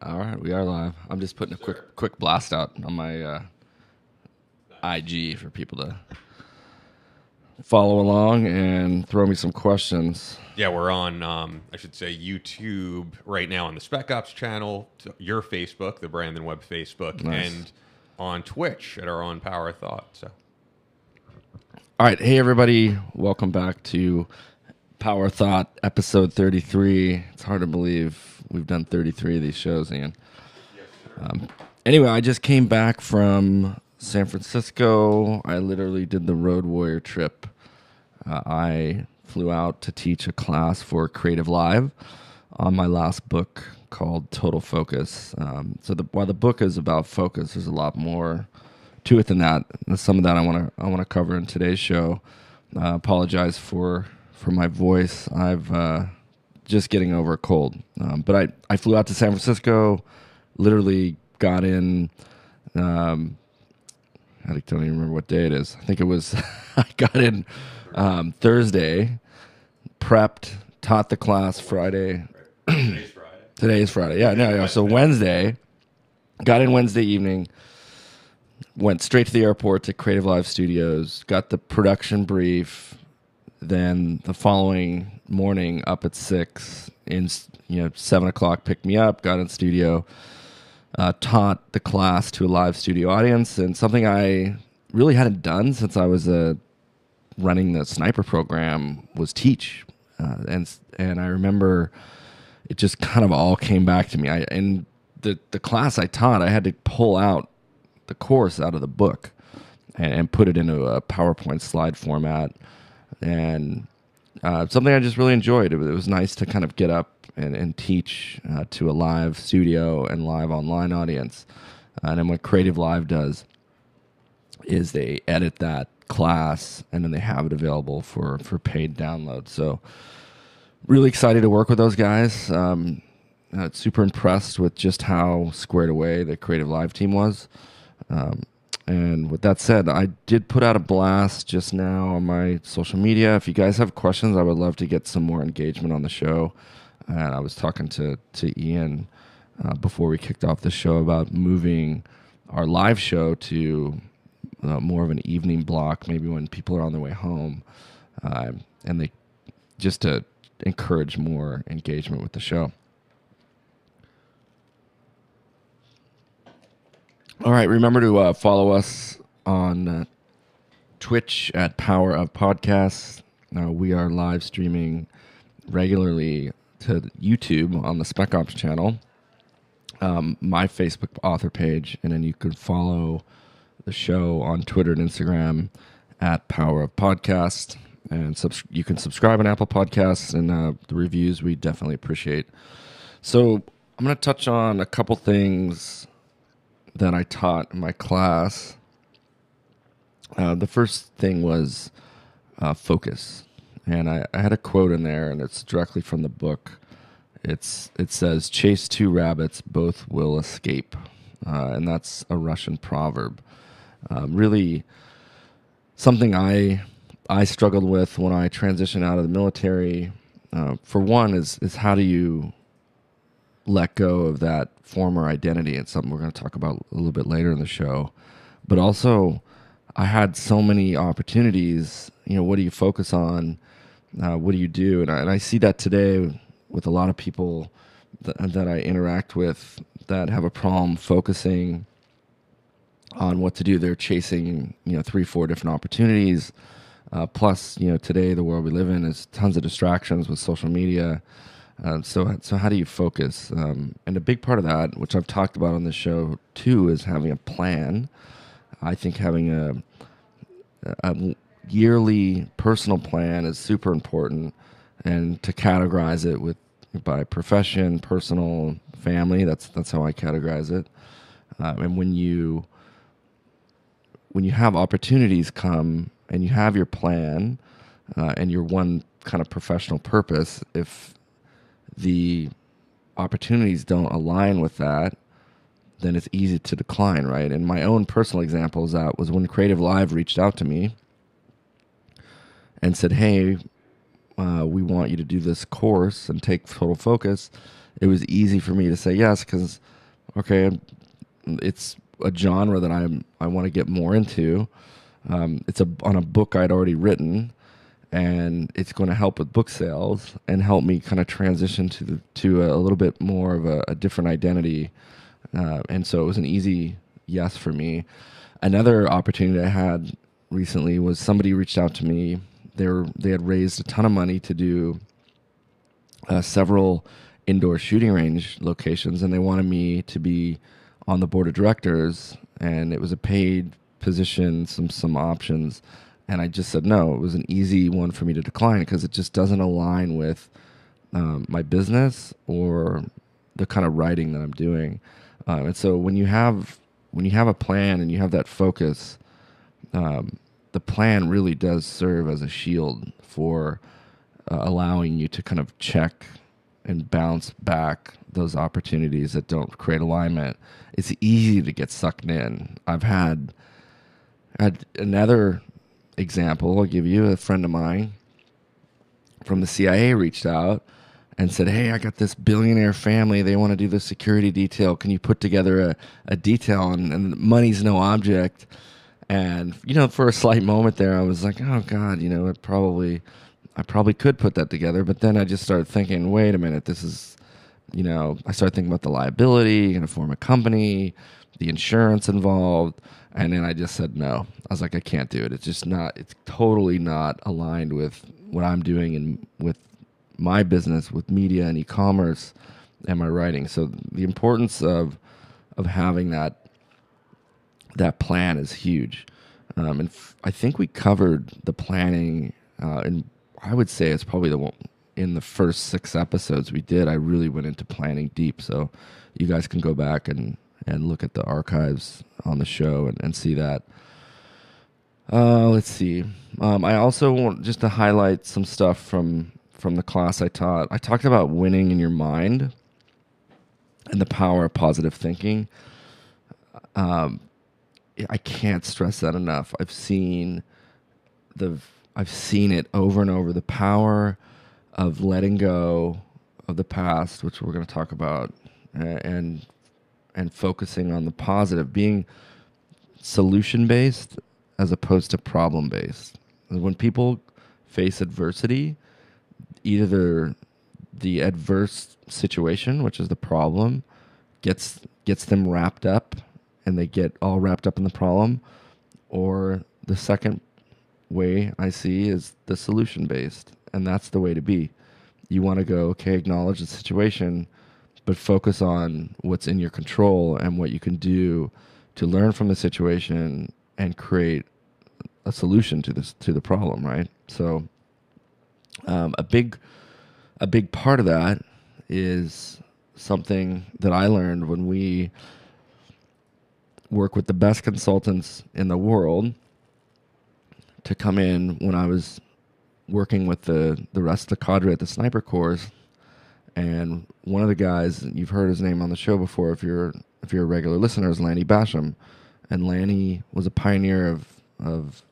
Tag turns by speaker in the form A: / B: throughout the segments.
A: All right, we are live. I'm just putting a quick blast out on my IG for people to follow along and throw me some questions.
B: Yeah, we're on, I should say, YouTube right now on the Spec Ops channel, your Facebook, the Brandon Webb Facebook,
A: Nice.
B: and on Twitch at our own Power of Thought. So,
A: All right, hey everybody, welcome back to Power Thought episode 33. It's hard to believe we've done 33 of these shows, Ian. Anyway, I just came back from San Francisco. I literally did the Road Warrior trip. I flew out to teach a class for CreativeLive on my last book called Total Focus. While the book is about focus, there's a lot more to it than that. And some of that I want to cover in today's show. Apologize for my voice. I've just getting over a cold. But I flew out to San Francisco, literally got in. I don't even remember what day it is. I think it was. I got in Thursday, prepped, taught the class Friday.
B: today's Friday.
A: Today is Friday. Yeah. So Wednesday, got in Wednesday evening, went straight to the airport to CreativeLive Studios, got the production brief. Then the following morning, up at 6, 7 o'clock, picked me up, got in studio, taught the class to a live studio audience, and something I really hadn't done since I was running the sniper program was teach. And I remember it just kind of all came back to me. In the class I taught, I had to pull out the course out of the book and put it into a PowerPoint slide format. And something I just really enjoyed. It was nice to kind of get up and teach to a live studio and live online audience. And then what CreativeLive does is they edit that class and then they have it available for paid download. So really excited to work with those guys. Super impressed with just how squared away the CreativeLive team was. And with that said, I did put out a blast just now on my social media. If you guys have questions, I would love to get some more engagement on the show. And I was talking to Ian before we kicked off the show about moving our live show to more of an evening block, maybe when people are on their way home, and they just to encourage more engagement with the show. All right, remember to follow us on Twitch at Power of Podcasts. We are live streaming regularly to YouTube on the Spec Ops channel, my Facebook author page, and then you can follow the show on Twitter and Instagram at Power of Podcast. And you can subscribe on Apple Podcasts, and the reviews we definitely appreciate. So I'm going to touch on a couple things that I taught in my class. The first thing was focus. And I had a quote in there, and it's directly from the book. It says, "Chase two rabbits, both will escape." And that's a Russian proverb. Really something I struggled with when I transitioned out of the military. For one, is how do you let go of that former identity? It's something we're going to talk about a little bit later in the show. But also, I had so many opportunities. What do you focus on? What do you do? And I see that today with a lot of people that I interact with that have a problem focusing on what to do. They're chasing 3-4 different opportunities. Plus, today the world we live in is tons of distractions with social media. So how do you focus? And a big part of that, which I've talked about on the show too, is having a plan. I think having a yearly personal plan is super important, and to categorize it by profession, personal, family. That's how I categorize it. And when you have opportunities come and you have your plan and your one kind of professional purpose, if the opportunities don't align with that, then it's easy to decline, right? And my own personal example is that was when CreativeLive reached out to me and said, "Hey, we want you to do this course and take Total Focus." it was easy for me to say yes because, okay, it's a genre that I want to get more into. It's on a book I'd already written, and it's going to help with book sales and help me kind of transition to a little bit more of a different identity. And so it was an easy yes for me. Another opportunity I had recently was somebody reached out to me. They had raised a ton of money to do several indoor shooting range locations, and they wanted me to be on the board of directors, and it was a paid position, some options, and I just said no. It was an easy one for me to decline because it just doesn't align with my business or the kind of writing that I'm doing. And so when you have a plan and you have that focus, the plan really does serve as a shield for allowing you to kind of check and bounce back those opportunities that don't create alignment. It's easy to get sucked in. I've had another example. I'll give you. A friend of mine from the CIA reached out and said, hey, I got this billionaire family. They want to do the security detail. Can you put together a detail? And money's no object. And, for a slight moment there, I was like, oh, God, I probably could put that together. But then I just started thinking, wait a minute, this is, I started thinking about the liability, going to form a company, the insurance involved. And then I just said, no. I was like, I can't do it. It's totally not aligned with what I'm doing and with my business, with media and e-commerce and my writing. So the importance of having that plan is huge. And I think we covered the planning, and I would say it's probably the one in the first 6 episodes we did. I really went into planning deep. So you guys can go back and look at the archives on the show and see that. Let's see. I also want just to highlight some stuff from the class I taught. I talked about winning in your mind and the power of positive thinking. I can't stress that enough. I've seen it over and over. The power of letting go of the past, which we're going to talk about, and focusing on the positive, being solution based as opposed to problem based. When people face adversity, either the adverse situation, which is the problem, gets them wrapped up, and they get all wrapped up in the problem, or the second way I see is the solution based, and that's the way to be. You want to go, okay, acknowledge the situation, but focus on what's in your control and what you can do to learn from the situation and create a solution to the problem, right? So a big part of that is something that I learned when we work with the best consultants in the world to come in when I was working with the rest of the cadre at the sniper course. And one of the guys, you've heard his name on the show before if you're a regular listener, is Lanny Basham. And Lanny was a pioneer of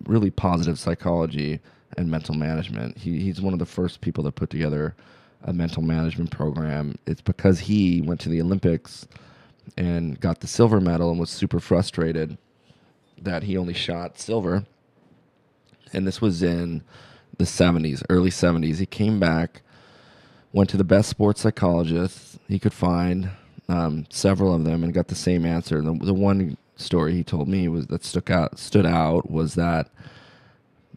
A: really positive psychology and mental management. He's one of the first people that put together a mental management program. It's because he went to the Olympics and got the silver medal and was super frustrated that he only shot silver. And this was in the 70s, early 70s. He came back, went to the best sports psychologists he could find, several of them, and got the same answer. And the one story he told me that stood out was that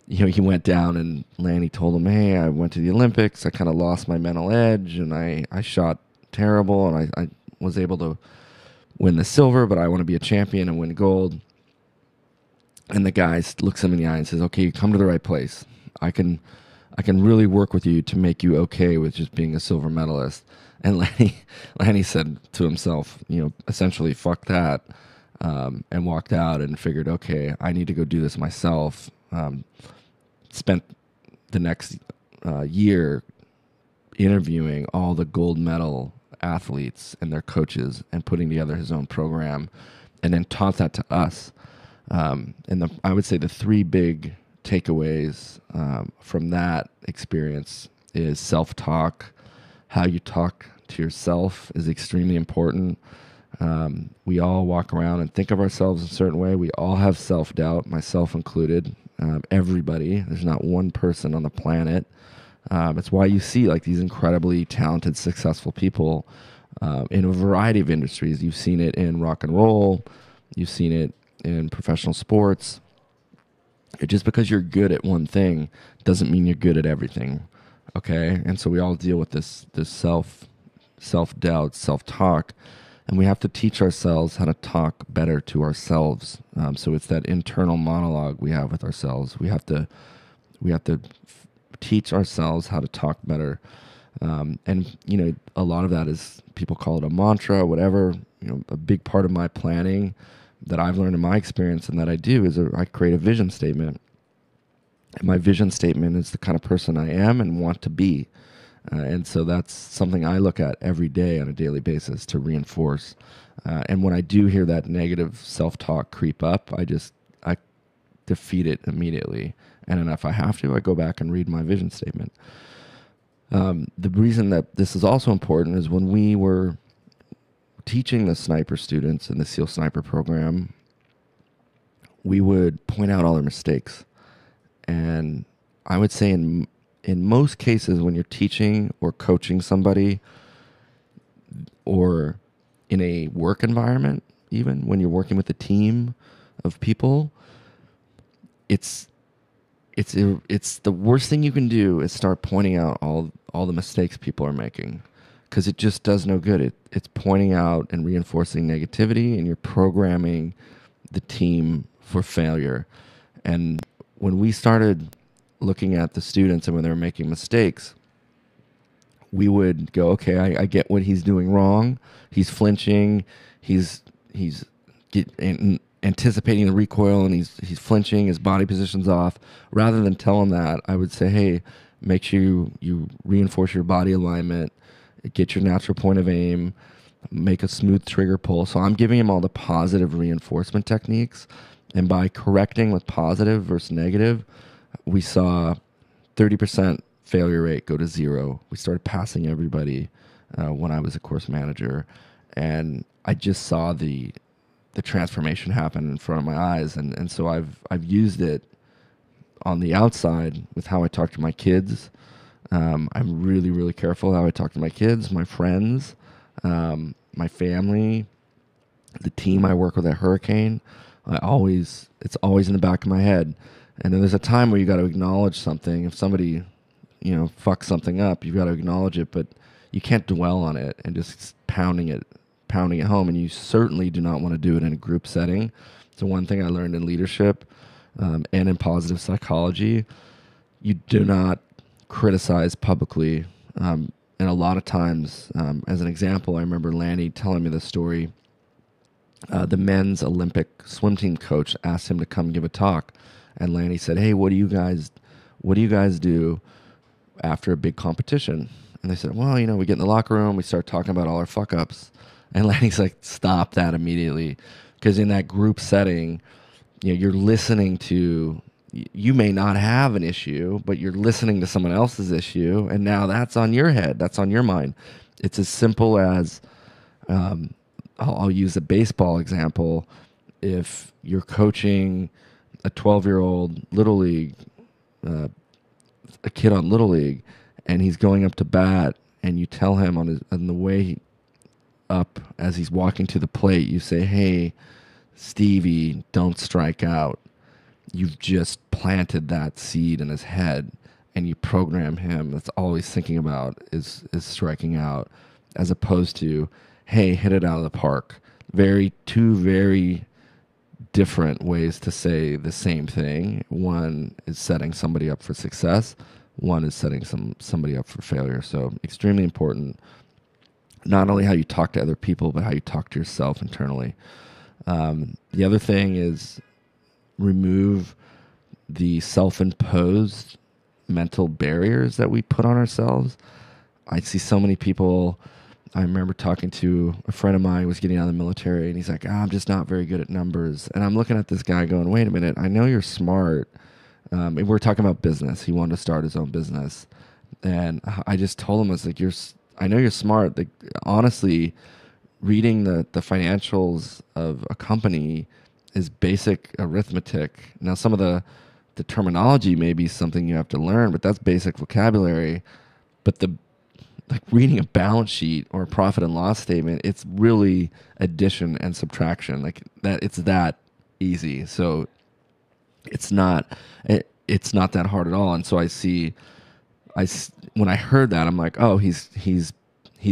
A: he went down and Lanny told him, hey, I went to the Olympics. I kind of lost my mental edge, and I shot terrible, and I was able to win the silver, but I want to be a champion and win gold. And the guy looks him in the eye and says, okay, you come to the right place. I can really work with you to make you okay with just being a silver medalist. And Lanny said to himself, essentially, fuck that, and walked out and figured, okay, I need to go do this myself. Spent the next year interviewing all the gold medal athletes and their coaches and putting together his own program, and then taught that to us. And I would say the 3 big takeaways from that experience is self-talk, how you talk to yourself is extremely important. We all walk around and think of ourselves in a certain way. We all have self-doubt, myself included. Everybody. There's not one person on the planet. It's why you see like these incredibly talented, successful people in a variety of industries. You've seen it in rock and roll. You've seen it in professional sports. Just because you're good at one thing doesn't mean you're good at everything. Okay? And so we all deal with this self-doubt, self-talk, and we have to teach ourselves how to talk better to ourselves. So it's that internal monologue we have with ourselves. We have to teach ourselves how to talk better. And you know, a lot of that is, people call it a mantra, whatever. You know, a big part of my planning that I've learned in my experience and that I do is I create a vision statement. And my vision statement is the kind of person I am and want to be. And so that's something I look at every day on a daily basis to reinforce. And when I do hear that negative self-talk creep up, I defeat it immediately. And then if I have to, I go back and read my vision statement. The reason that this is also important is when we were teaching the sniper students in the SEAL Sniper program, we would point out all their mistakes. And I would say in most cases, when you're teaching or coaching somebody, or in a work environment, even when you're working with a team of people, it's the worst thing you can do is start pointing out all the mistakes people are making, because it just does no good. It's pointing out and reinforcing negativity, and you're programming the team for failure. And when we started looking at the students and when they were making mistakes, we would go, okay, I get what he's doing wrong. He's flinching. He's anticipating the recoil, and he's flinching. His body position's off. Rather than tell him that, I would say, hey, make sure you reinforce your body alignment, get your natural point of aim, make a smooth trigger pull. So I'm giving him all the positive reinforcement techniques. And by correcting with positive versus negative, we saw 30% failure rate go to 0. We started passing everybody when I was a course manager. And I just saw the transformation happen in front of my eyes. And so I've used it on the outside with how I talk to my kids. I'm really, really careful how I talk to my kids, my friends, my family, the team I work with at Hurricane. It's always in the back of my head. And then there's a time where you got to acknowledge something. If somebody, fucks something up, you've got to acknowledge it, but you can't dwell on it and just pounding it home. And you certainly do not want to do it in a group setting. So one thing I learned in leadership and in positive psychology, you do not criticize publicly. And a lot of times, as an example, I remember Lanny telling me this story. The men's Olympic swim team coach asked him to come give a talk. And Lanny said, hey, what do you guys do after a big competition? And they said, well, we get in the locker room, we start talking about all our fuck ups. And Lanny's like, stop that immediately. Because in that group setting, you're listening to, you may not have an issue, but you're listening to someone else's issue. And now that's on your head. That's on your mind. It's as simple as, I'll use a baseball example. If you're coaching a 12-year-old Little League, a kid on Little League, and he's going up to bat, and you tell him on the way up as he's walking to the plate, you say, hey, Stevie, don't strike out. You've just planted that seed in his head, and you program him. That's all he's thinking about is striking out, as opposed to, hey, hit it out of the park. Two very different ways to say the same thing. One is setting somebody up for success. One is setting somebody up for failure. So extremely important, not only how you talk to other people, but how you talk to yourself internally. The other thing is remove the self-imposed mental barriers that we put on ourselves. I see so many people. I remember talking to a friend of mine who was getting out of the military, and he's like, I'm just not very good at numbers. And I'm looking at this guy going, wait a minute, I know you're smart. And we're talking about business. He wanted to start his own business. And I just told him, I was like, I know you're smart. Like, honestly, reading the financials of a company is basic arithmetic. Now, some of the terminology may be something you have to learn, but that's basic vocabulary. But the like reading a balance sheet or a profit and loss statement, it's really addition and subtraction. Like that, it's that easy. So it's not it's not that hard at all. And so when I heard that, I'm like, oh, he's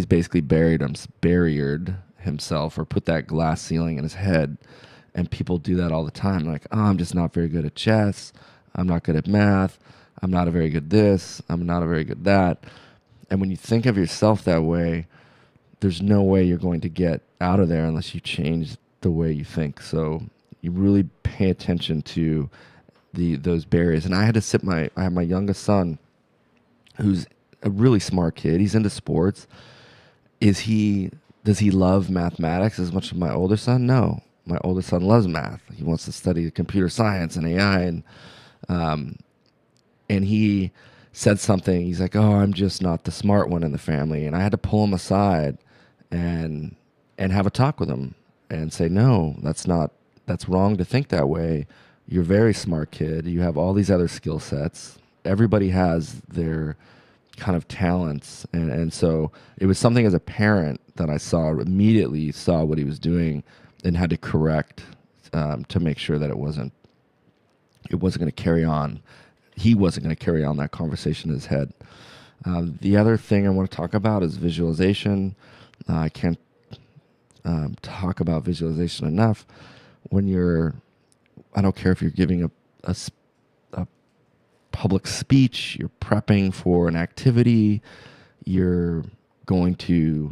A: basically buried himself or put that glass ceiling in his head. And people do that all the time. Like, oh, I'm just not very good at chess. I'm not good at math. I'm not a very good this. I'm not a very good that. And when you think of yourself that way, there's no way you're going to get out of there unless you change the way you think. So you really pay attention to those barriers. And I had to I have my youngest son, who's a really smart kid. He's into sports. Does he love mathematics as much as my older son? No. My older son loves math. He wants to study computer science and AI, and he said something. He's like, "Oh, I'm just not the smart one in the family." And I had to pull him aside and have a talk with him and say, "No, that's wrong to think that way. You're a very smart kid. You have all these other skill sets. Everybody has their kind of talents." And so it was something as a parent that I immediately saw what he was doing and had to correct, to make sure that it wasn't going to carry on. He wasn't going to carry on that conversation in his head. The other thing I want to talk about is visualization. I can't talk about visualization enough. I don't care if you're giving a public speech, you're prepping for an activity, you're going to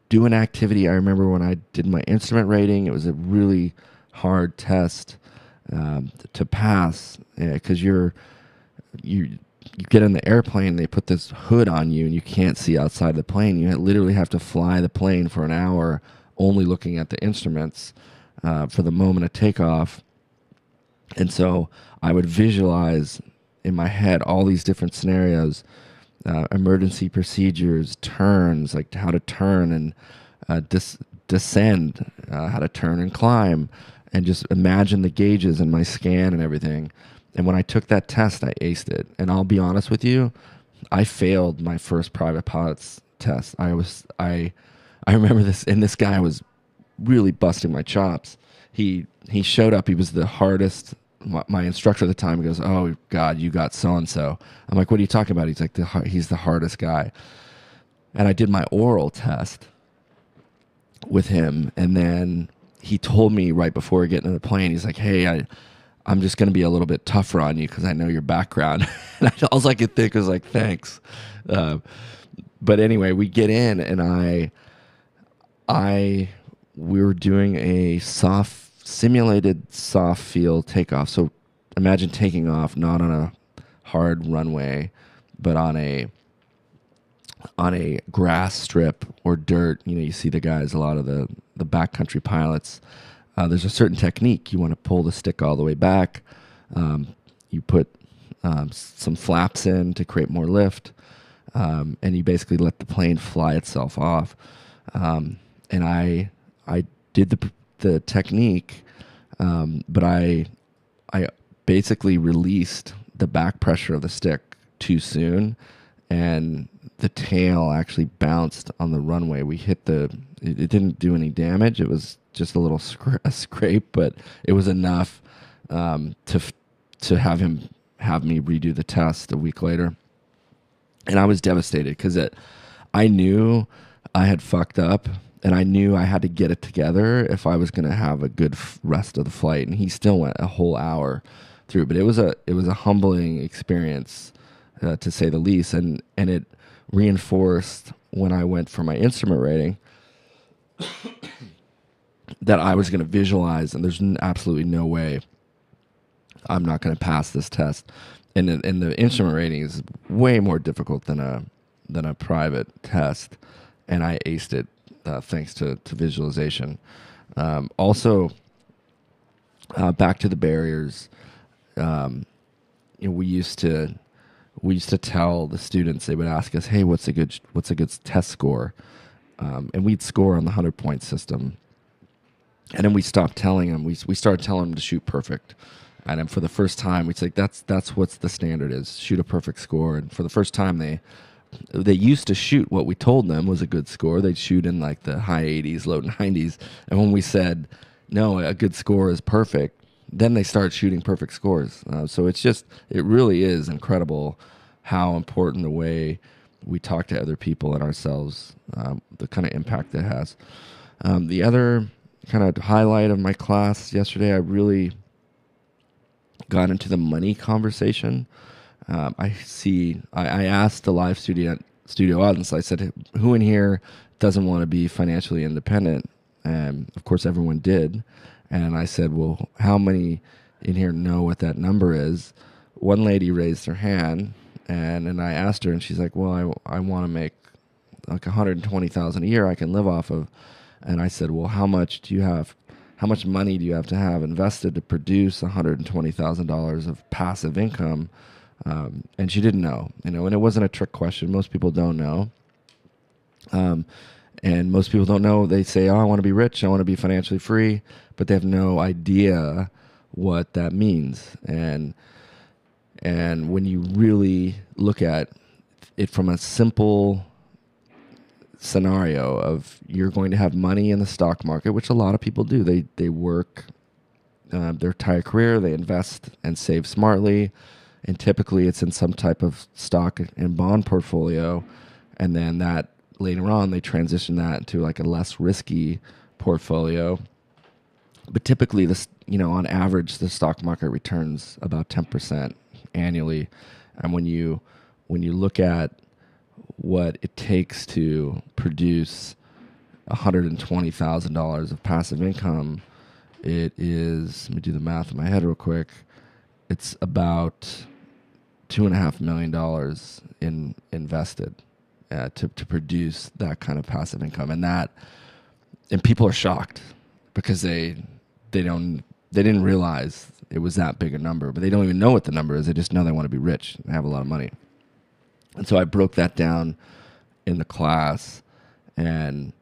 A: do an activity. I remember when I did my instrument rating, it was a really hard test to pass, because you get in the airplane, they put this hood on you and you can't see outside the plane. You literally have to fly the plane for an hour only looking at the instruments for the moment of takeoff. And so I would visualize in my head all these different scenarios, emergency procedures, turns, like how to turn and descend, how to turn and climb, and just imagine the gauges in my scan and everything. And when I took that test, I aced it. And I'll be honest with you, I failed my first private pilot's test. I remember this, and this guy was really busting my chops. He showed up. He was the hardest. My instructor at the time goes, "Oh God, you got so and so." I'm like, "What are you talking about?" He's like, "He's the hardest guy." And I did my oral test with him, and then he told me right before getting in the plane, he's like, "Hey, I'm just going to be a little bit tougher on you because I know your background." And all I could think was like, "Thanks." But anyway, we get in, and we were doing a simulated soft field takeoff. So imagine taking off not on a hard runway, but on a grass strip or dirt. You see the guys, a lot of the backcountry pilots. There's a certain technique. You want to pull the stick all the way back. You put some flaps in to create more lift, and you basically let the plane fly itself off. And I did the technique, but I basically released the back pressure of the stick too soon, and the tail actually bounced on the runway. It didn't do any damage. It was just a little scrape, but it was enough to have me redo the test a week later. And I was devastated because I knew I had fucked up, and I knew I had to get it together if I was going to have a good rest of the flight. And he still went a whole hour through, but it was a humbling experience, to say the least. And it reinforced when I went for my instrument rating that I was going to visualize, and there's absolutely no way I'm not going to pass this test. And the instrument rating is way more difficult than a private test, and I aced it thanks to visualization. Also, back to the barriers. We used to we used to tell the students, they would ask us, hey, what's a good test score? And we'd score on the 100-point system. And then we stopped telling them. We started telling them to shoot perfect. And then for the first time, we'd say, that's what's the standard is, shoot a perfect score. And for the first time, they used to shoot what we told them was a good score. They'd shoot in like the high 80s, low 90s. And when we said, no, a good score is perfect, then they started shooting perfect scores. So it really is incredible how important the way we talk to other people and ourselves, the kind of impact it has. The other kind of highlight of my class yesterday, I really got into the money conversation. I asked the live studio audience, I said, who in here doesn't want to be financially independent? And of course, everyone did. And I said, well, how many in here know what that number is? One lady raised her hand, and I asked her, and she's like, well, I want to make like $120,000 a year I can live off of. And I said, well, how much money do you have to have invested to produce $120,000 of passive income? And she didn't know, and it wasn't a trick question. Most people don't know. And most people don't know. They say, oh, I want to be rich. I want to be financially free, but they have no idea what that means. And when you really look at it from a simple scenario of you're going to have money in the stock market, which a lot of people do. They work their entire career. They invest and save smartly. And typically it's in some type of stock and bond portfolio. And then that later on, they transition that into like a less risky portfolio. But typically, on average, the stock market returns about 10% annually. And when you look at what it takes to produce $120,000 of passive income, it is, let me do the math in my head real quick. It's about $2.5 million invested to produce that kind of passive income, and people are shocked because they didn't realize it was that big a number, but they don't even know what the number is. They just know they want to be rich and have a lot of money. And so I broke that down in the class, and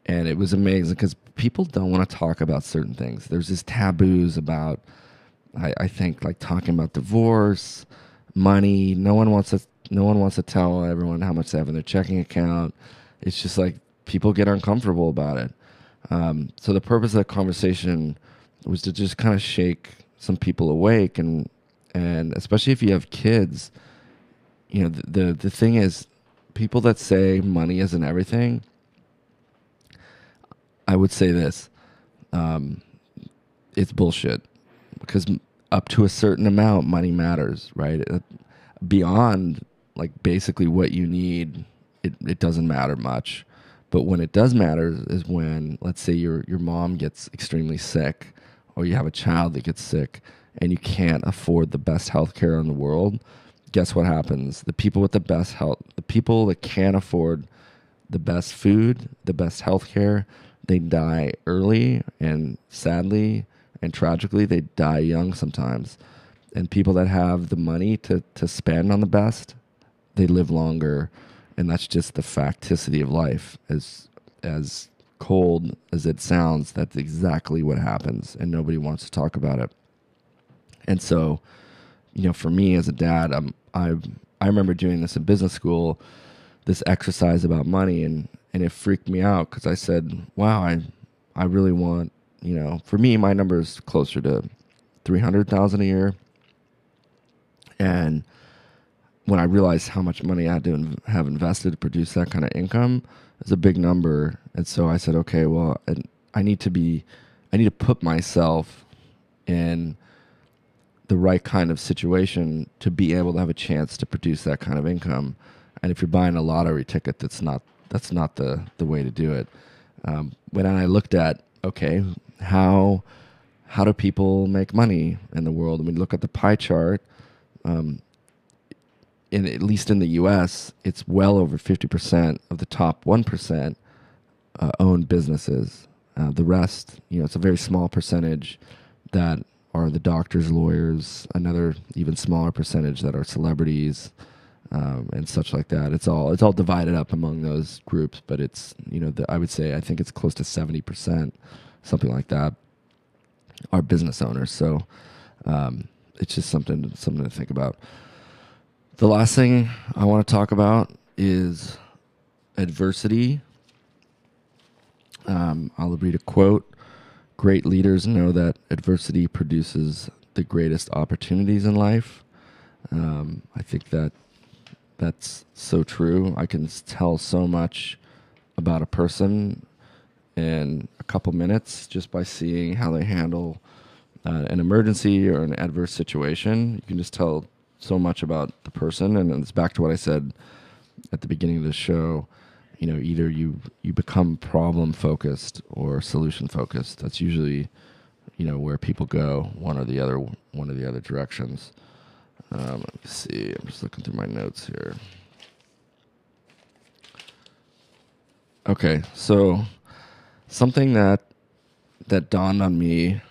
A: it was amazing because people don't want to talk about certain things. There's this taboos about, I think, like talking about divorce, money. No one wants to tell everyone how much they have in their checking account. It's just like people get uncomfortable about it. So the purpose of that conversation was to just kind of shake some people awake, and especially if you have kids, the thing is, people that say money isn't everything, I would say this, it's bullshit, because up to a certain amount, money matters, right? Beyond like basically what you need, it doesn't matter much. But when it does matter is when, let's say your mom gets extremely sick, or you have a child that gets sick and you can't afford the best healthcare in the world. Guess what happens? The people with the best health, the people that can't afford the best food, the best healthcare, they die early, and sadly and tragically, they die young sometimes. And people that have the money to spend on the best, they live longer. And that's just the facticity of life. As cold as it sounds, that's exactly what happens, and nobody wants to talk about it. And so, for me as a dad, I remember doing this in business school, this exercise about money, and it freaked me out because I said, wow, I really want, for me, my number is closer to $300,000 a year. And when I realized how much money I had to have invested to produce that kind of income, it's a big number. And so I said, okay, well, I need to put myself in the right kind of situation to be able to have a chance to produce that kind of income. And if you're buying a lottery ticket, that's not the way to do it. When I looked at, okay, how do people make money in the world? And we look at the pie chart, at least in the U.S., it's well over 50% of the top 1% own businesses. The rest, it's a very small percentage that are the doctors, lawyers, another even smaller percentage that are celebrities, and such like that. It's all divided up among those groups, but it's, I would say, I think it's close to 70%, something like that, are business owners. So it's just something to think about. The last thing I want to talk about is adversity. I'll read a quote. Great leaders know that adversity produces the greatest opportunities in life. I think that's so true. I can tell so much about a person in a couple minutes just by seeing how they handle an emergency or an adverse situation. You can just tell so much about the person, and it's back to what I said at the beginning of the show. Either you become problem focused or solution focused. That's usually, where people go, one or the other directions. Let me see. I'm just looking through my notes here. Okay, so something that dawned on me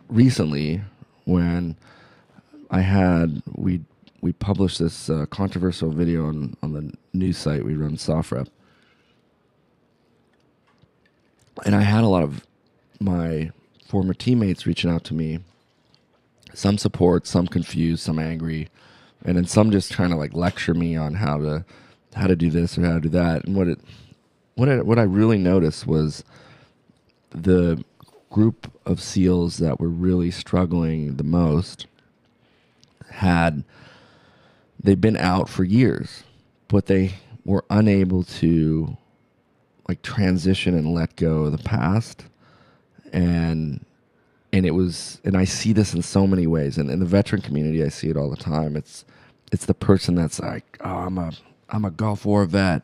A: recently when we published this controversial video on the news site we run, SoftRep, and I had a lot of my former teammates reaching out to me, some support, some confused, some angry, and then some just trying to like lecture me on how to do this or how to do that. And what I really noticed was the group of SEALs that were really struggling the most they'd been out for years, but they were unable to like transition and let go of the past. And I see this in so many ways. And in the veteran community, I see it all the time. It's the person that's like, oh, I'm a Gulf War vet.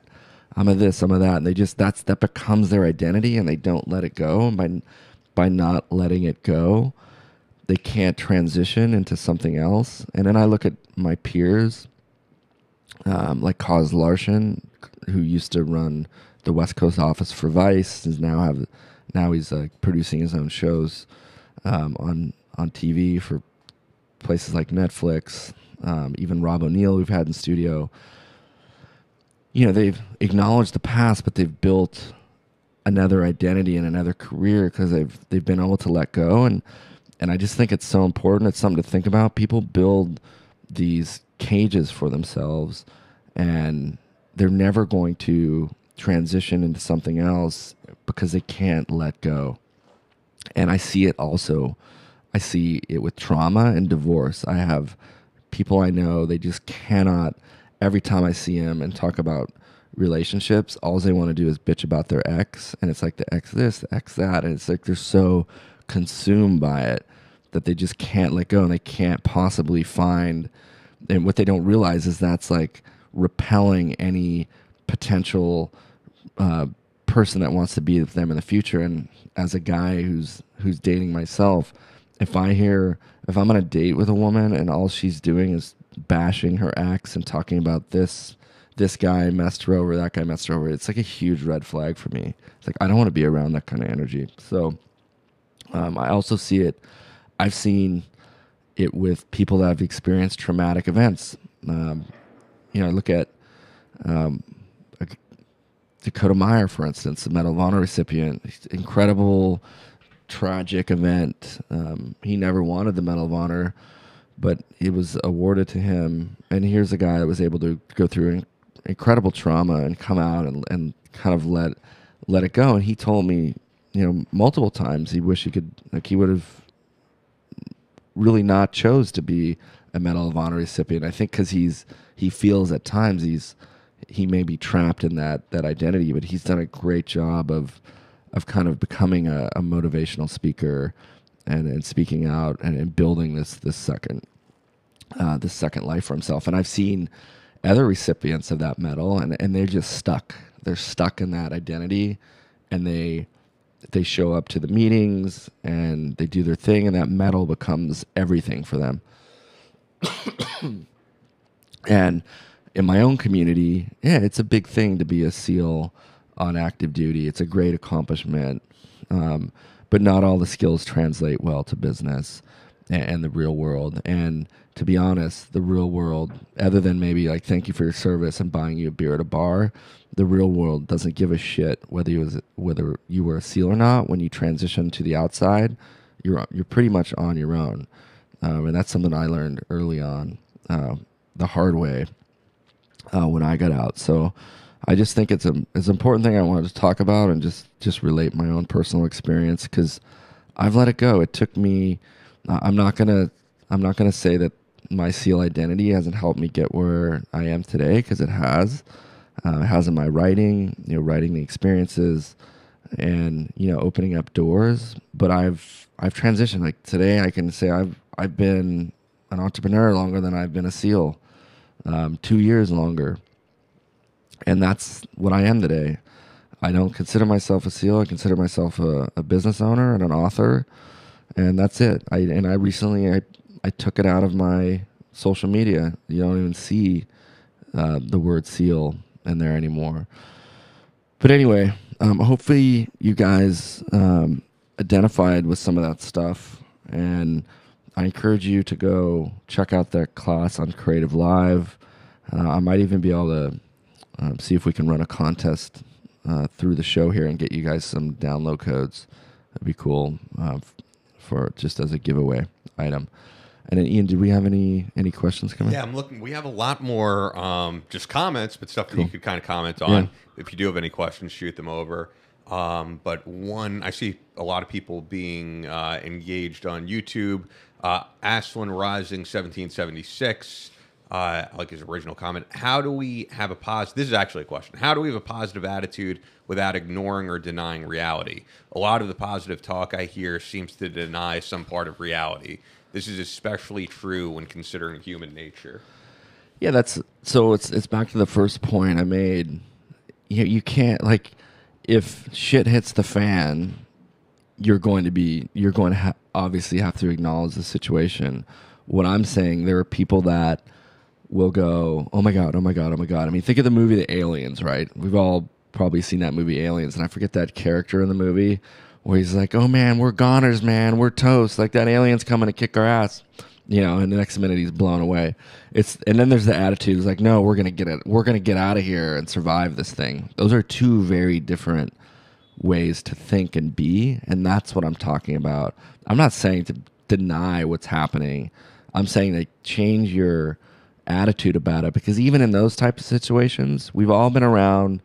A: I'm a this, I'm a that. And that becomes their identity, and they don't let it go. And by not letting it go, they can't transition into something else. And then I look at my peers, like Kaz Larson, who used to run the West Coast office for Vice, now he's producing his own shows on TV for places like Netflix. Even Rob O'Neill, we've had in studio. They've acknowledged the past, but they've built another identity and another career because they've been able to let go. And I just think it's so important. It's something to think about. People build these cages for themselves, and they're never going to transition into something else because they can't let go. And I see it with trauma and divorce. I have people I know, they just cannot. Every time I see them and talk about relationships, all they want to do is bitch about their ex, and it's like the ex this, the ex that, and it's like they're so consumed by it that they just can't let go, and they can't possibly find. And what they don't realize is that's like repelling any potential person that wants to be with them in the future. And as a guy who's dating myself, if I'm on a date with a woman and all she's doing is bashing her ex and talking about this guy messed her over, that guy messed her over, it's like a huge red flag for me. It's like I don't want to be around that kind of energy. So I also see it. I've seen it with people that have experienced traumatic events. I look at Dakota Meyer, for instance, the Medal of Honor recipient. Incredible, tragic event. He never wanted the Medal of Honor, but it was awarded to him. And here's a guy that was able to go through incredible trauma and come out and kind of let it go. And he told me, multiple times he wished he would have really not chose to be a Medal of Honor recipient. I think because he feels at times he may be trapped in that identity, but he's done a great job of kind of becoming a motivational speaker and speaking out and building this second life for himself. And I've seen other recipients of that medal, and they're just stuck. They're stuck in that identity, and they show up to the meetings and they do their thing, and that medal becomes everything for them. And in my own community, it's a big thing to be a SEAL on active duty. It's a great accomplishment. but not all the skills translate well to business and the real world. And to be honest, the real world, other than maybe like thank you for your service and buying you a beer at a bar, the real world doesn't give a shit whether you were a SEAL or not. When you transition to the outside, you're pretty much on your own, and that's something I learned early on, the hard way, when I got out. So I just think it's an important thing I wanted to talk about and just relate my own personal experience, because I've let it go. It took me. I'm not gonna say that my SEAL identity hasn't helped me get where I am today, because it has. It has in my writing, writing the experiences, and opening up doors. But I've transitioned. Like today, I can say I've been an entrepreneur longer than I've been a SEAL, 2 years longer, and that's what I am today. I don't consider myself a SEAL. I consider myself a business owner and an author, and that's it. I recently took it out of my social media. You don't even see the word SEAL in there anymore. But anyway, hopefully you guys identified with some of that stuff, and I encourage you to go check out that class on CreativeLive. I might even be able to see if we can run a contest through the show here and get you guys some download codes. That'd be cool for just as a giveaway item. And then, Ian, did we have any questions coming?
B: Yeah, I'm looking. We have a lot more just comments, but stuff that
A: Cool.
B: you could kind of comment on. Yeah. If you do have any questions, shoot them over. But one, I see a lot of people being engaged on YouTube. Aslan Rising 1776, like his original comment. How do we have a positive? This is actually a question. How do we have a positive attitude without ignoring or denying reality? A lot of the positive talk I hear seems to deny some part of reality. This is especially true when considering human nature.
A: Yeah, it's back to the first point I made. You can't, like, if shit hits the fan, you're going to obviously have to acknowledge the situation. What I'm saying, there are people that will go, oh my god, oh my god, oh my god. I mean, think of the movie The Aliens, right? We've all probably seen that movie Aliens, and I forget that character in the movie where he's like, oh man, we're goners, man, we're toast, like that alien's coming to kick our ass, and the next minute he's blown away. And then there's the attitude, it's like, no, we're gonna get out of here and survive this thing. Those are two very different ways to think and be, and that's what I'm talking about. I'm not saying to deny what's happening. I'm saying to change your attitude about it, because even in those types of situations, we've all been around,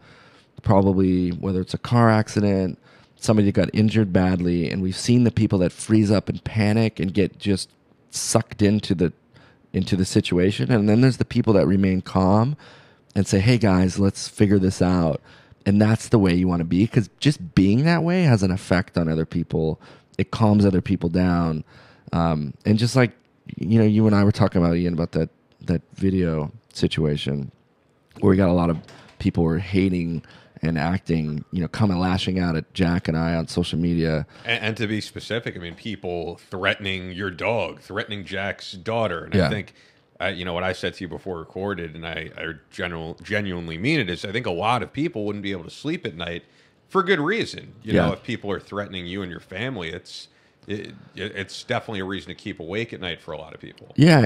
A: probably, whether it's a car accident, somebody that got injured badly, and we've seen the people that freeze up and panic and get just sucked into the situation, and then there's the people that remain calm and say, hey guys, let's figure this out. And that's the way you want to be, because just being that way has an effect on other people. It calms other people down, and just like you and I were talking about, Ian, about that video situation where we got a lot of people were hating and acting, coming lashing out at Jack and I on social media.
B: And to be specific, I mean, people threatening your dog, threatening Jack's daughter. And
A: Yeah.
B: I think, what I said to you before recorded, and I genuinely mean it, is I think a lot of people wouldn't be able to sleep at night for good reason. You know, if people are threatening you and your family, it's definitely a reason to keep awake at night for a lot of people.
A: Yeah,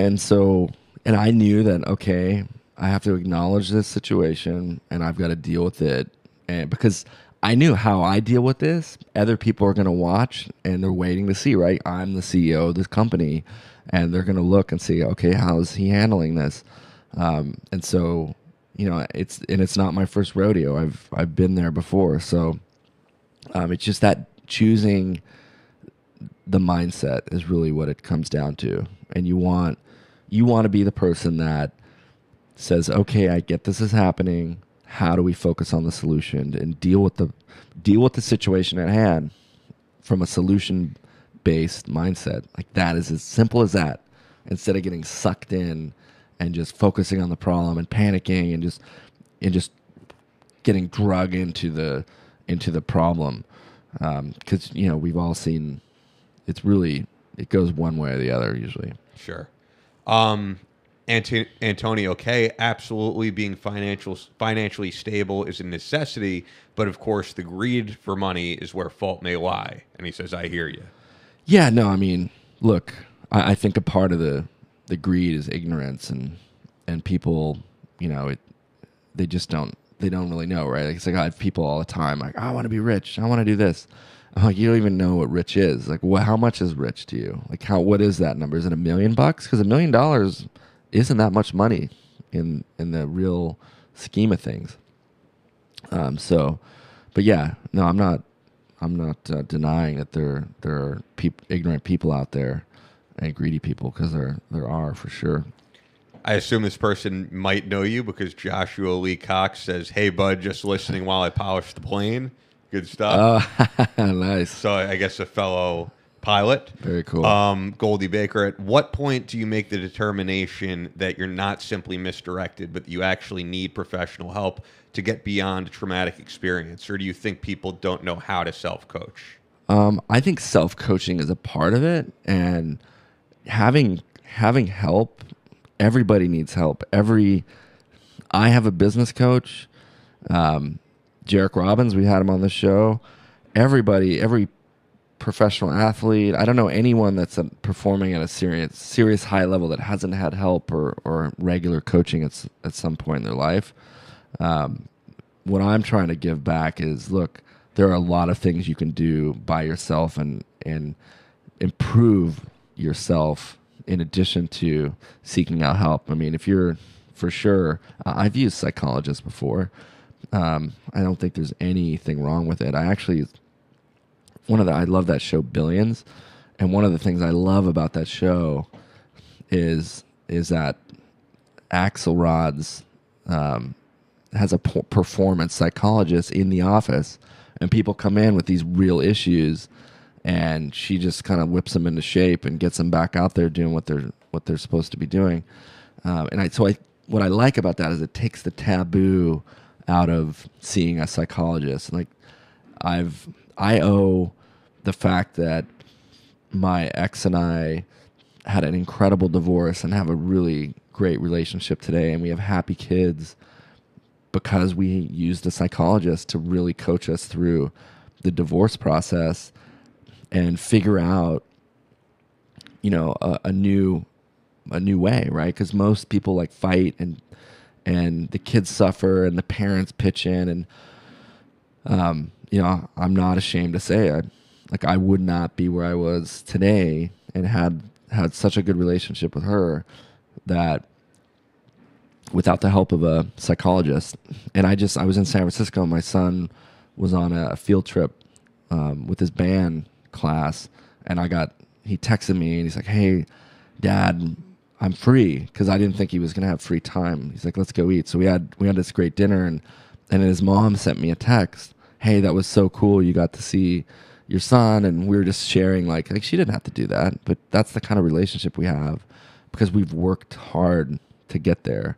A: and I knew that, okay, I have to acknowledge this situation and I've got to deal with it. And because I knew how I deal with this, other people are going to watch and they're waiting to see, right? I'm the CEO of this company, and they're going to look and see, okay, how is he handling this? And so, it's not my first rodeo. I've been there before. So it's just that choosing the mindset is really what it comes down to. And you want to be the person that says, okay, I get this is happening. How do we focus on the solution and deal with the situation at hand from a solution-based mindset? Like, that is as simple as that. Instead of getting sucked in and just focusing on the problem and panicking and just getting drug into the problem, because we've all seen it goes one way or the other usually.
B: Sure. Antonio K, absolutely being financially stable is a necessity, but of course the greed for money is where fault may lie. And he says, I hear you.
A: Yeah, no, I mean, look, I think a part of the greed is ignorance, and people, they just they don't really know, right? Like, it's like I have people all the time like, I want to be rich, I want to do this. I'm like, you don't even know what rich is. Like, how much is rich to you? Like, what is that number? Is it $1 million? Because $1 million isn't that much money in the real scheme of things. But yeah, no, I'm not denying that there are ignorant people out there and greedy people, because there are for sure.
B: I assume this person might know you because Joshua Lee Cox says, "Hey bud, just listening while I polish the plane." Good stuff.
A: Oh, nice.
B: So I guess a fellow pilot.
A: Very cool.
B: Goldie Baker, at what point do you make the determination that you're not simply misdirected, but you actually need professional help to get beyond a traumatic experience? Or do you think people don't know how to self-coach?
A: I think self-coaching is a part of it, and having help. Everybody needs help. I have a business coach, Jarek Robbins. We had him on the show. Every professional athlete. I don't know anyone that's performing at a serious high level that hasn't had help or regular coaching at some point in their life. What I'm trying to give back is, look, there are a lot of things you can do by yourself and improve yourself in addition to seeking out help. I mean, if you're, for sure, I've used psychologists before. I don't think there's anything wrong with it. I love that show Billions, and one of the things I love about that show is that Axelrod's has a performance psychologist in the office, and people come in with these real issues, and she just kind of whips them into shape and gets them back out there doing what they're supposed to be doing. What I like about that is it takes the taboo out of seeing a psychologist. Like, I owe the fact that my ex and I had an incredible divorce and have a really great relationship today, and we have happy kids, because we used a psychologist to really coach us through the divorce process and figure out, a new way, right? Because most people like fight, and the kids suffer, and the parents pitch in, and I'm not ashamed to say I would not be where I was today and had such a good relationship with her that without the help of a psychologist. And I was in San Francisco, and my son was on a field trip with his band class, and he texted me, and he's like, "Hey, Dad, I'm free," because I didn't think he was going to have free time. He's like, "Let's go eat." So we had this great dinner, and then his mom sent me a text, "Hey, that was so cool. You got to see your son," and we were just sharing like she didn't have to do that, but that's the kind of relationship we have because we've worked hard to get there.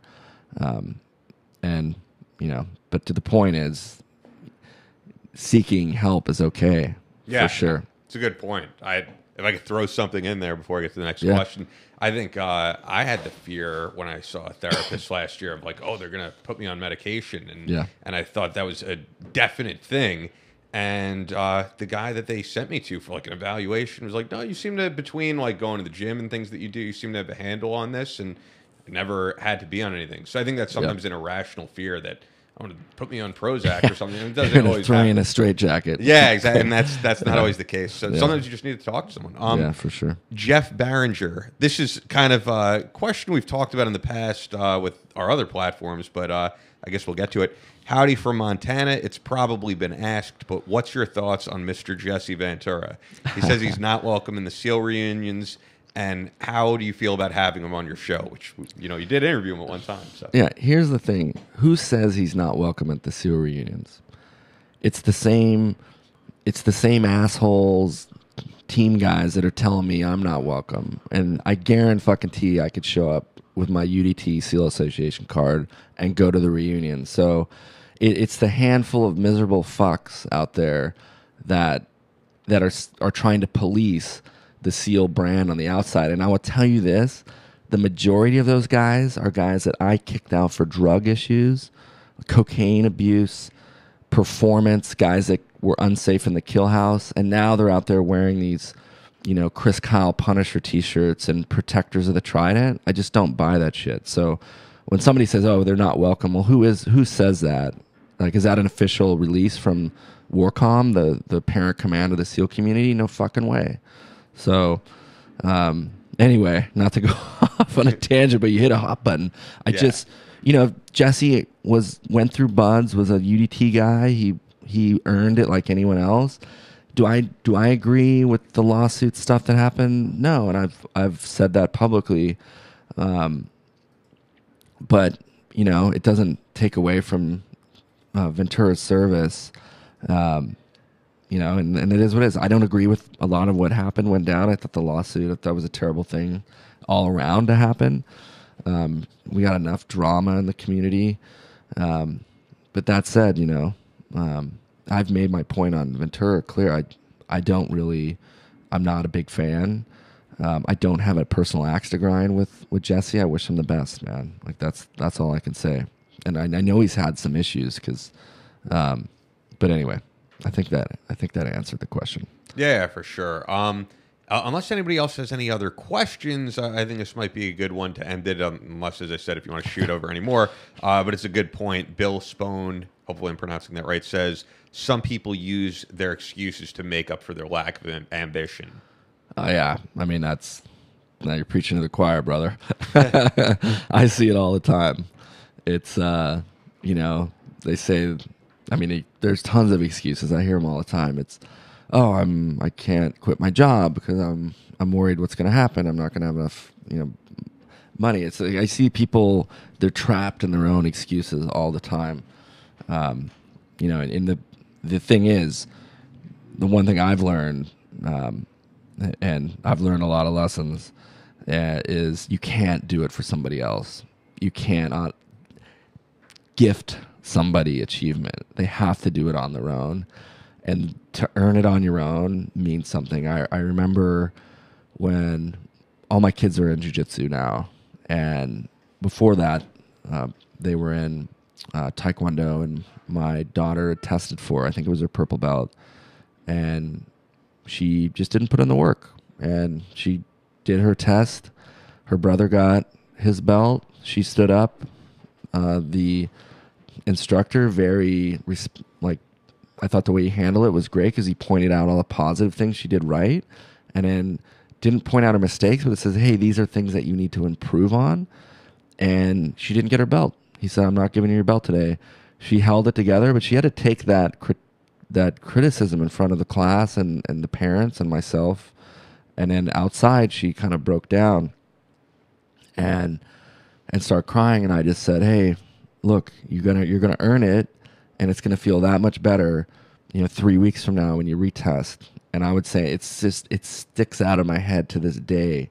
A: But to the point is, seeking help is okay.
B: Yeah,
A: for sure.
B: It's a good point. If I could throw something in there before I get to the next question, I think I had the fear when I saw a therapist last year of like, oh, they're going to put me on medication. And I thought that was a definite thing. And the guy that they sent me to for like an evaluation was like, no, you seem to, between like going to the gym and things that you do, you seem to have a handle on this, and never had to be on anything. So I think that's sometimes an irrational fear that I want to put me on Prozac or something. It doesn't always
A: throw me in a straitjacket.
B: Yeah, exactly. And that's not always the case. So sometimes you just need to talk to someone.
A: Yeah, for sure.
B: Jeff Barringer. This is kind of a question we've talked about in the past with our other platforms, but I guess we'll get to it. Howdy from Montana. It's probably been asked, but what's your thoughts on Mr. Jesse Ventura? He says he's not welcome in the SEAL reunions. And how do you feel about having him on your show? Which, you did interview him at one time. So.
A: Yeah, here's the thing. Who says he's not welcome at the SEAL reunions? It's the same assholes, team guys that are telling me I'm not welcome. And I guarantee I could show up with my UDT SEAL Association card and go to the reunion. So it's the handful of miserable fucks out there that are trying to police the SEAL brand on the outside. And I will tell you this, the majority of those guys are guys that I kicked out for drug issues, cocaine abuse, performance, guys that were unsafe in the kill house, and now they're out there wearing these, Chris Kyle Punisher t-shirts and protectors of the Trident. I just don't buy that shit. So when somebody says, "Oh, they're not welcome," well, who says that? Like, is that an official release from Warcom, the parent command of the SEAL community? No fucking way. So, anyway, not to go off on a tangent, but you hit a hot button. Jesse went through Buds, was a UDT guy. He earned it like anyone else. Do I agree with the lawsuit stuff that happened? No, and I've said that publicly. But it doesn't take away from Ventura's service. And it is what it is. I don't agree with a lot of what went down. I thought the lawsuit, that was a terrible thing all around to happen. We got enough drama in the community. But that said, I've made my point on Ventura clear. I'm not a big fan. I don't have a personal axe to grind with Jesse. I wish him the best, man. Like that's all I can say. And I know he's had some issues but anyway, I think that answered the question.
B: Yeah, for sure. Unless anybody else has any other questions, I think this might be a good one to end it. Unless, as I said, if you want to shoot over any more, but it's a good point. Bill Spone, hopefully I'm pronouncing that right, says some people use their excuses to make up for their lack of ambition. Oh
A: yeah, I mean now you're preaching to the choir, brother. I see it all the time. It's they say, there's tons of excuses. I hear them all the time. It's, I can't quit my job because I'm worried what's going to happen. I'm not going to have enough, money. It's like, I see people, they're trapped in their own excuses all the time. And the thing is, the one thing I've learned, and I've learned a lot of lessons, is you can't do it for somebody else. You cannot gift somebody achievement. They have to do it on their own. And to earn it on your own means something. I remember when all my kids are in jiu-jitsu now. And before that, they were in Taekwondo. And my daughter tested for, I think it was her purple belt. And she just didn't put in the work. And she did her test. Her brother got his belt. She stood up. The instructor, I thought the way he handled it was great because he pointed out all the positive things she did right, and then didn't point out her mistakes, but it says, hey, these are things that you need to improve on. And she didn't get her belt. He said, I'm not giving you your belt today. She held it together, but she had to take that criticism in front of the class and the parents and myself. And then outside, she kind of broke down and started crying. And I just said, hey, look, you're gonna earn it, and it's gonna feel that much better, 3 weeks from now when you retest. And I would say it sticks out of my head to this day.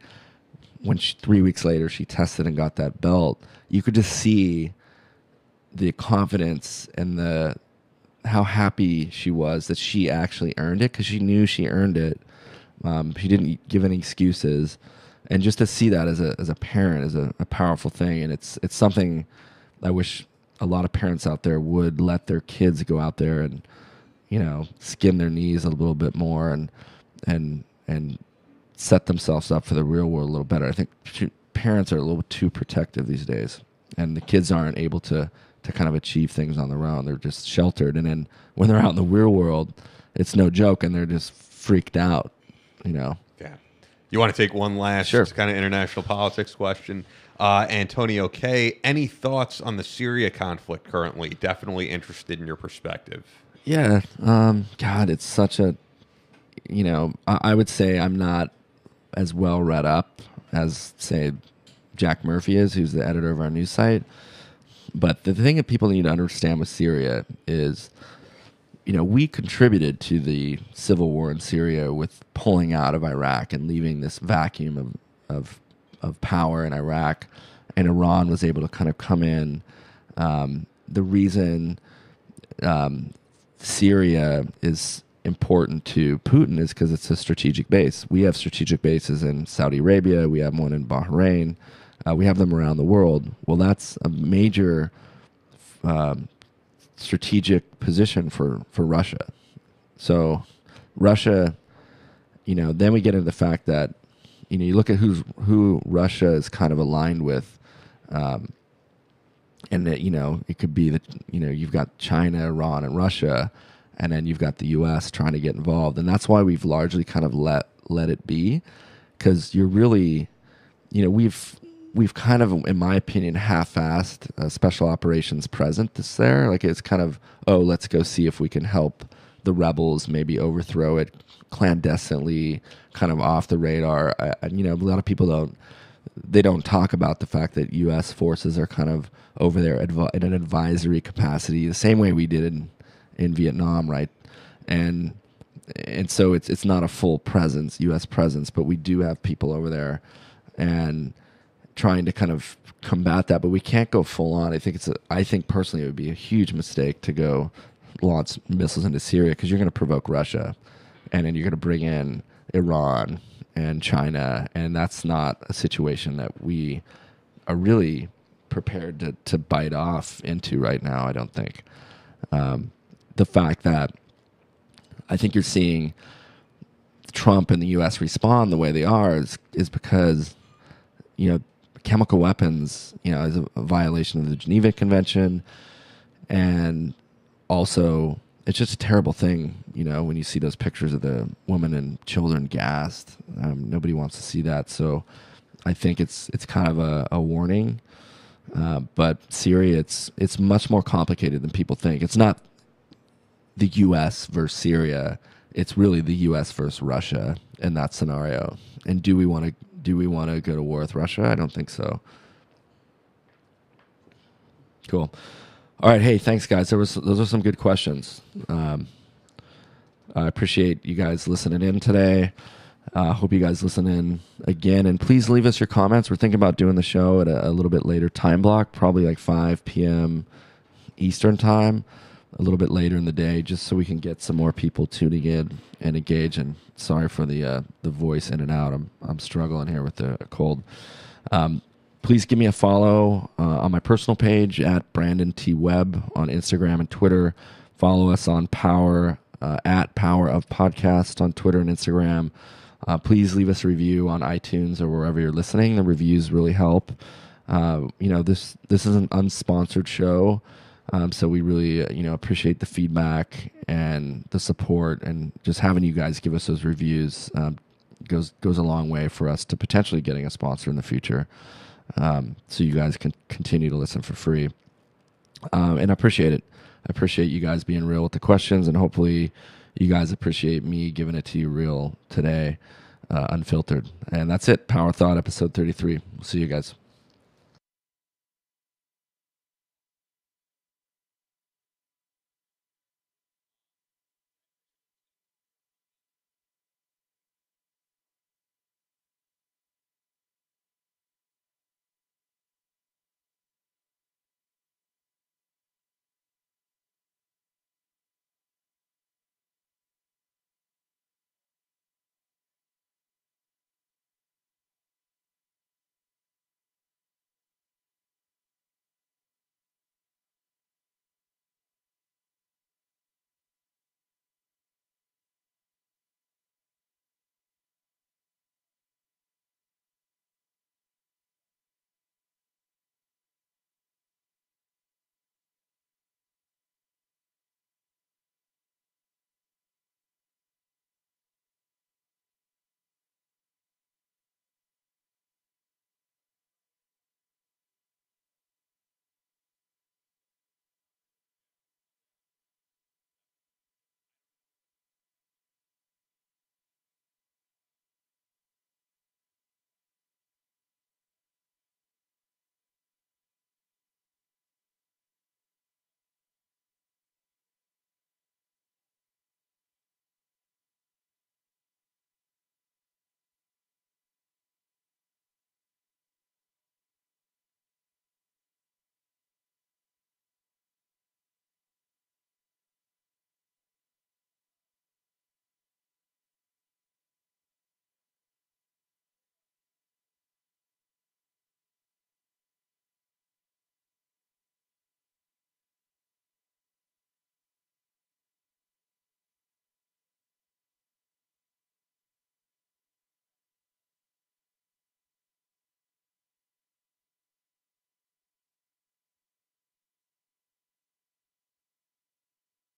A: When 3 weeks later she tested and got that belt, you could just see the confidence and how happy she was that she actually earned it, because she knew she earned it. She didn't give any excuses, and just to see that as a parent is a powerful thing. And it's something I wish a lot of parents out there would let their kids go out there and, skin their knees a little bit more and set themselves up for the real world a little better. I think parents are a little too protective these days, and the kids aren't able to kind of achieve things on their own. They're just sheltered. And then when they're out in the real world, it's no joke, and they're just freaked out, Yeah.
B: You want to take one last kind of international politics question? Antonio K., any thoughts on the Syria conflict currently? Definitely interested in your perspective.
A: Yeah. God, it's such a, I would say I'm not as well read up as, say, Jack Murphy is, who's the editor of our news site. But the thing that people need to understand with Syria is, we contributed to the civil war in Syria with pulling out of Iraq and leaving this vacuum of power in Iraq, and Iran was able to kind of come in. The reason Syria is important to Putin is because it's a strategic base. We have strategic bases in Saudi Arabia. We have one in Bahrain. We have them around the world. Well, that's a major strategic position for Russia. So Russia, then we get into the fact that, you look at who Russia is kind of aligned with, and that, it could be that, you've got China, Iran, and Russia, and then you've got the U.S. trying to get involved. And that's why we've largely kind of let it be, because you're really, we've kind of, in my opinion, half-assed special operations presence there. Like, it's kind of, let's go see if we can help the rebels maybe overthrow it clandestinely, kind of off the radar. A lot of people don't talk about the fact that U.S. forces are kind of over there in an advisory capacity, the same way we did in Vietnam, right? And so it's not a full presence, U.S. presence, but we do have people over there and trying to kind of combat that. But we can't go full on. I think personally it would be a huge mistake to go launch missiles into Syria, because you're going to provoke Russia, and then you're going to bring in Iran and China, and that's not a situation that we are really prepared to bite off into right now, I don't think. The fact that I think you're seeing Trump and the U.S. respond the way they are is because, chemical weapons, is a violation of the Geneva Convention, and also it's just a terrible thing, when you see those pictures of the women and children gassed. Nobody wants to see that. So I think it's kind of a warning. But Syria, it's much more complicated than people think. It's not the U.S. versus Syria. It's really the U.S. versus Russia in that scenario. And do we want to go to war with Russia? I don't think so. Cool. All right. Hey, thanks, guys. Those are some good questions. I appreciate you guys listening in today. Hope you guys listen in again. And please leave us your comments. We're thinking about doing the show at a little bit later time block, probably like 5 p.m. Eastern time, a little bit later in the day, just so we can get some more people tuning in and engage. And sorry for the voice in and out. I'm struggling here with the cold. Please give me a follow on my personal page at Brandon T. Webb on Instagram and Twitter. Follow us on at Power of Podcast on Twitter and Instagram. Please leave us a review on iTunes or wherever you're listening. The reviews really help. This is an unsponsored show, so we really appreciate the feedback and the support, and just having you guys give us those reviews goes a long way for us to potentially getting a sponsor in the future. So you guys can continue to listen for free. And I appreciate it. I appreciate you guys being real with the questions, and hopefully you guys appreciate me giving it to you real today, unfiltered. And that's it. Power Thought, episode 33. We'll see you guys.